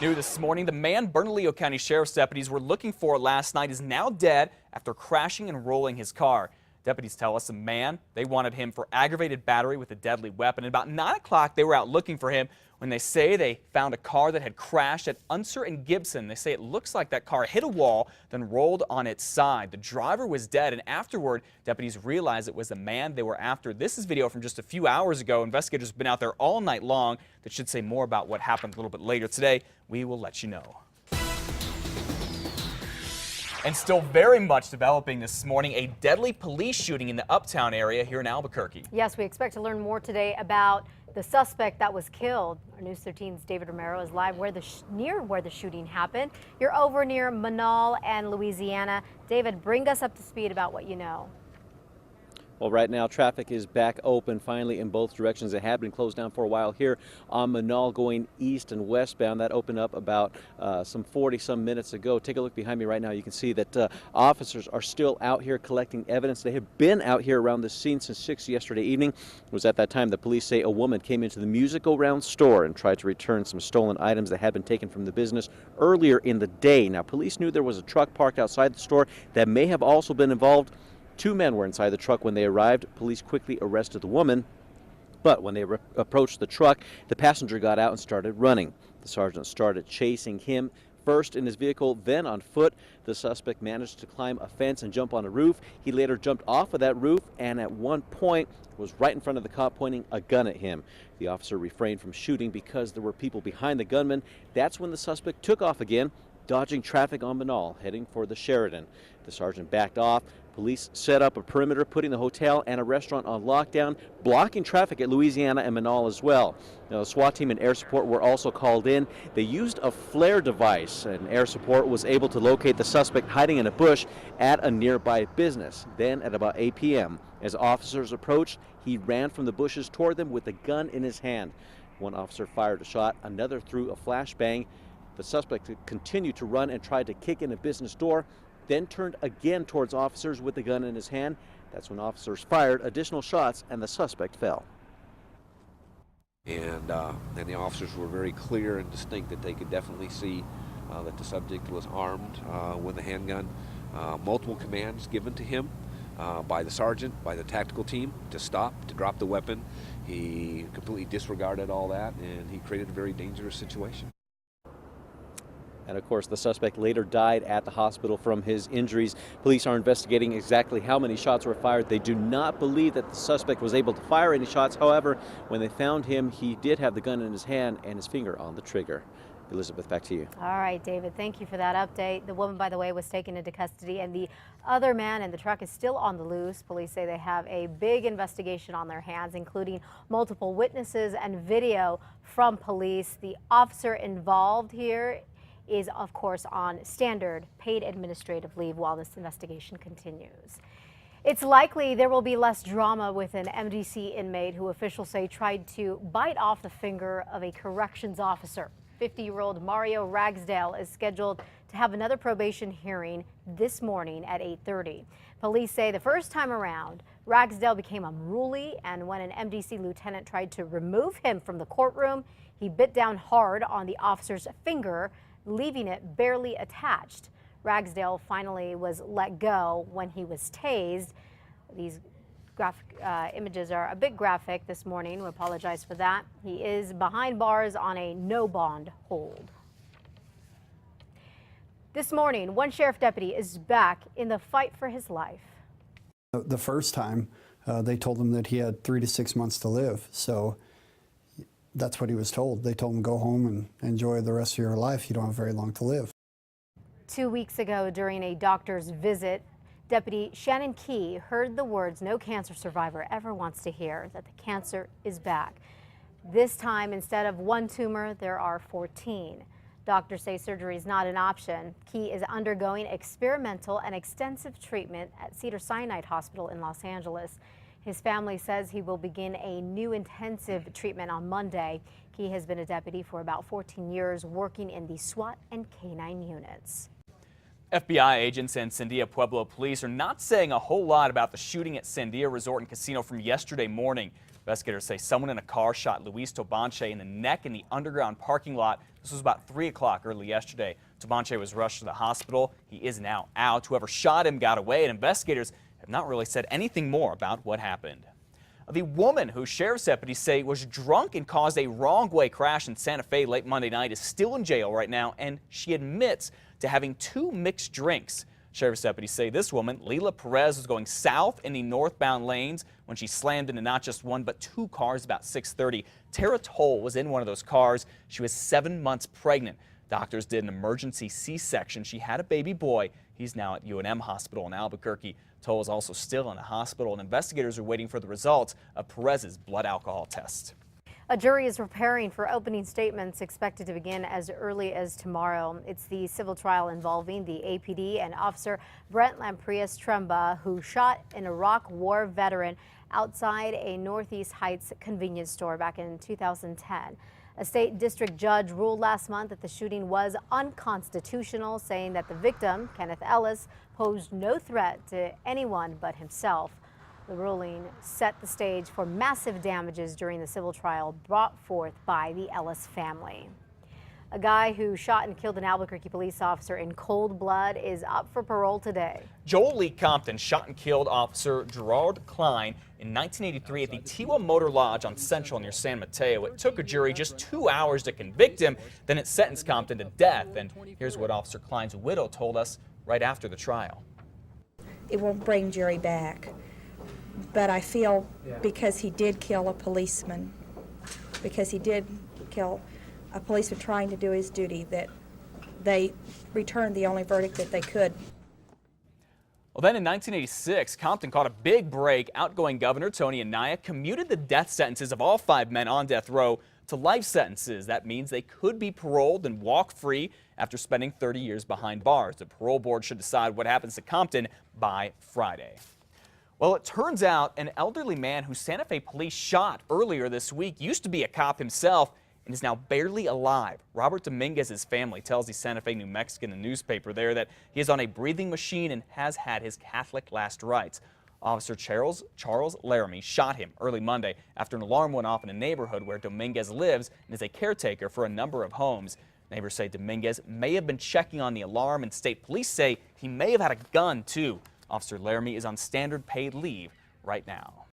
New this morning, the man Bernalillo County Sheriff's deputies were looking for last night is now dead after crashing and rolling his car. Deputies tell us the man, they wanted him for aggravated battery with a deadly weapon. At about 9 o'clock, they were out looking for him when they say they found a car that had crashed at Unser and Gibson. They say it looks like that car hit a wall, then rolled on its side. The driver was dead, and afterward, deputies realized it was the man they were after. This is video from just a few hours ago. Investigators have been out there all night long. That should say more about what happened a little bit later today. We will let you know. And still very much developing this morning, a deadly police shooting in the Uptown area here in Albuquerque. Yes, we expect to learn more today about the suspect that was killed. Our News 13's David Romero is live near where the shooting happened. You're over near Manal and Louisiana. David, bring us up to speed about what you know. Well, right now traffic is back open finally in both directions. It had been closed down for a while here on Manal going east and westbound. That opened up about some 40-some minutes ago. Take a look behind me right now. You can see that officers are still out here collecting evidence. They have been out here around the scene since 6 yesterday evening. It was at that time the police say a woman came into the Music-O-Round store and tried to return some stolen items that had been taken from the business earlier in the day. Now, police knew there was a truck parked outside the store that may have also been involved. 2 men were inside the truck when they arrived. Police quickly arrested the woman, but when they approached the truck, the passenger got out and started running. The sergeant started chasing him, first in his vehicle, then on foot. The suspect managed to climb a fence and jump on a roof. He later jumped off of that roof and at one point was right in front of the cop pointing a gun at him. The officer refrained from shooting because there were people behind the gunman. That's when the suspect took off again, dodging traffic on Manal, heading for the Sheridan. The sergeant backed off. Police set up a perimeter, putting the hotel and a restaurant on lockdown, blocking traffic at Louisiana and Manal as well. Now, the SWAT team and air support were also called in. They used a flare device, and air support was able to locate the suspect hiding in a bush at a nearby business. Then at about 8 p.m., as officers approached, he ran from the bushes toward them with a gun in his hand. One officer fired a shot, another threw a flashbang. The suspect continued to run and tried to kick in a business door, then turned again towards officers with the gun in his hand. That's when officers fired additional shots and the suspect fell. And the officers were very clear and distinct that they could definitely see that the subject was armed with a handgun. Multiple commands given to him by the sergeant, by the tactical team to stop, to drop the weapon. He completely disregarded all that, and he created a very dangerous situation. And of course, the suspect later died at the hospital from his injuries. Police are investigating exactly how many shots were fired. They do not believe that the suspect was able to fire any shots. However, when they found him, he did have the gun in his hand and his finger on the trigger. Elizabeth, back to you. All right, David, thank you for that update. The woman, by the way, was taken into custody, and the other man in the truck is still on the loose. Police say they have a big investigation on their hands, including multiple witnesses and video from police. The officer involved here is, of course, on standard paid administrative leave while this investigation continues. It's likely there will be less drama with an MDC inmate who officials say tried to bite off the finger of a corrections officer. 50-year-old Mario Ragsdale is scheduled to have another probation hearing this morning at 8:30. Police say the first time around, Ragsdale became unruly, and when an MDC lieutenant tried to remove him from the courtroom, he bit down hard on the officer's finger, leaving it barely attached. Ragsdale finally was let go when he was tased. These graphic images are a bit graphic this morning. We apologize for that. He is behind bars on a no bond hold. This morning, one sheriff deputy is back in the fight for his life. The first time, they told him that he had 3 to 6 months to live. So that's what he was told. They told him, go home and enjoy the rest of your life. You don't have very long to live. 2 weeks ago, during a doctor's visit, Deputy Shannon Key heard the words no cancer survivor ever wants to hear, that the cancer is back. This time, instead of 1 tumor, there are 14. Doctors say surgery is not an option. Key is undergoing experimental and extensive treatment at Cedars-Sinai Hospital in Los Angeles. His family says he will begin a new intensive treatment on Monday. Key has been a deputy for about 14 years, working in the SWAT and K-9 units. FBI agents and Sandia Pueblo police are not saying a whole lot about the shooting at Sandia Resort and Casino from yesterday morning. Investigators say someone in a car shot Luis Tobanche in the neck in the underground parking lot. This was about 3 o'clock early yesterday. Tobanche was rushed to the hospital. He is now out. Whoever shot him got away, and investigators have not really said anything more about what happened. The woman who sheriff's deputies say was drunk and caused a wrong-way crash in Santa Fe late Monday night is still in jail right now, and she admits to having 2 mixed drinks. Sheriff's deputies say this woman, Leila Perez, was going south in the northbound lanes when she slammed into not just 1 but 2 cars about 6:30. Tara Toll was in one of those cars. She was 7 months pregnant. Doctors did an emergency C-section. She had a baby boy. He's now at UNM Hospital in Albuquerque. Toll is also still in a hospital, and investigators are waiting for the results of Perez's blood alcohol test. A jury is preparing for opening statements expected to begin as early as tomorrow. It's the civil trial involving the APD and Officer Brent Lamprias Tremba, who shot an Iraq War veteran outside a Northeast Heights convenience store back in 2010. A state district judge ruled last month that the shooting was unconstitutional, saying that the victim, Kenneth Ellis, posed no threat to anyone but himself. The ruling set the stage for massive damages during the civil trial brought forth by the Ellis family. A guy who shot and killed an Albuquerque police officer in cold blood is up for parole today. Joel Lee Compton shot and killed Officer Gerard Klein in 1983 at the Tiwa Motor Lodge on Central near San Mateo. It took a jury just 2 hours to convict him, then it sentenced Compton to death. And here's what Officer Klein's widow told us right after the trial. It won't bring Jerry back. But I feel because he did kill a policeman, because he did kill a policeman trying to do his duty, that they returned the only verdict that they could. Well, then in 1986, Compton caught a big break. Outgoing Governor Tony Anaya commuted the death sentences of all 5 men on death row to life sentences. That means they could be paroled and walk free after spending 30 years behind bars. The parole board should decide what happens to Compton by Friday. Well, it turns out an elderly man who Santa Fe police shot earlier this week used to be a cop himself and is now barely alive. Robert Dominguez's family tells the Santa Fe New Mexican newspaper there that he is on a breathing machine and has had his Catholic last rites. Officer Charles Laramie shot him early Monday after an alarm went off in a neighborhood where Dominguez lives and is a caretaker for a number of homes. Neighbors say Dominguez may have been checking on the alarm, and state police say he may have had a gun too. Officer Laramie is on standard paid leave right now.